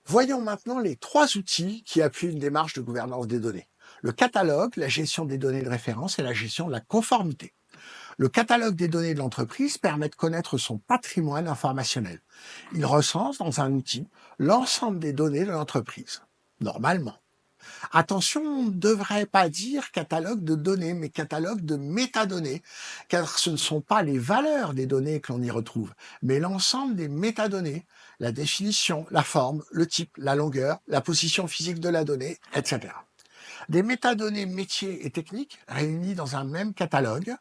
Voyons maintenant les trois outils qui appuient une démarche de gouvernance des données. Le catalogue, la gestion des données de référence et la gestion de la conformité. Le catalogue des données de l'entreprise permet de connaître son patrimoine informationnel. Il recense dans un outil l'ensemble des données de l'entreprise. Normalement. Attention, on ne devrait pas dire catalogue de données, mais catalogue de métadonnées, car ce ne sont pas les valeurs des données que l'on y retrouve, mais l'ensemble des métadonnées, la définition, la forme, le type, la longueur, la position physique de la donnée, etc. Des métadonnées métiers et techniques réunies dans un même catalogue,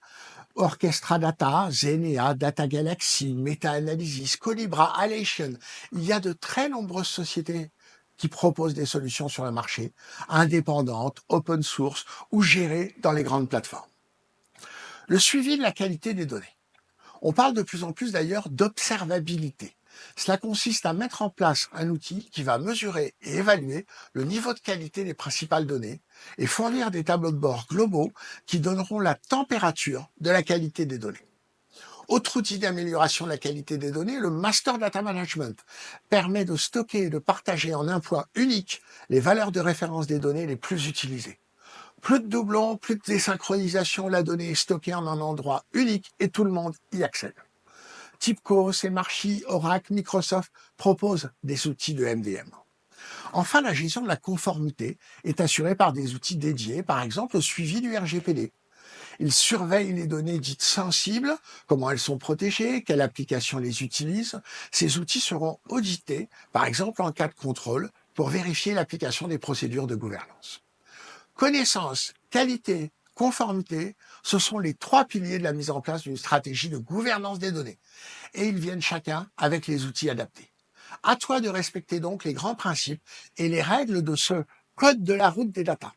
Orchestra Data, Zenea, Data Galaxy, Meta Analysis, Colibra, Alation. Il y a de très nombreuses sociétés qui proposent des solutions sur le marché, indépendantes, open source ou gérées dans les grandes plateformes. Le suivi de la qualité des données. On parle de plus en plus d'ailleurs d'observabilité. Cela consiste à mettre en place un outil qui va mesurer et évaluer le niveau de qualité des principales données et fournir des tableaux de bord globaux qui donneront la température de la qualité des données. Autre outil d'amélioration de la qualité des données, le Master Data Management permet de stocker et de partager en un point unique les valeurs de référence des données les plus utilisées. Plus de doublons, plus de désynchronisation, la donnée est stockée en un endroit unique et tout le monde y accède. TIBCO, Semarchi, Oracle, Microsoft proposent des outils de MDM. Enfin, la gestion de la conformité est assurée par des outils dédiés, par exemple le suivi du RGPD. Ils surveillent les données dites sensibles, comment elles sont protégées, quelle application les utilise. Ces outils seront audités, par exemple en cas de contrôle, pour vérifier l'application des procédures de gouvernance. Connaissance, qualité, conformité, ce sont les trois piliers de la mise en place d'une stratégie de gouvernance des données. Et ils viennent chacun avec les outils adaptés. À toi de respecter donc les grands principes et les règles de ce code de la route des data.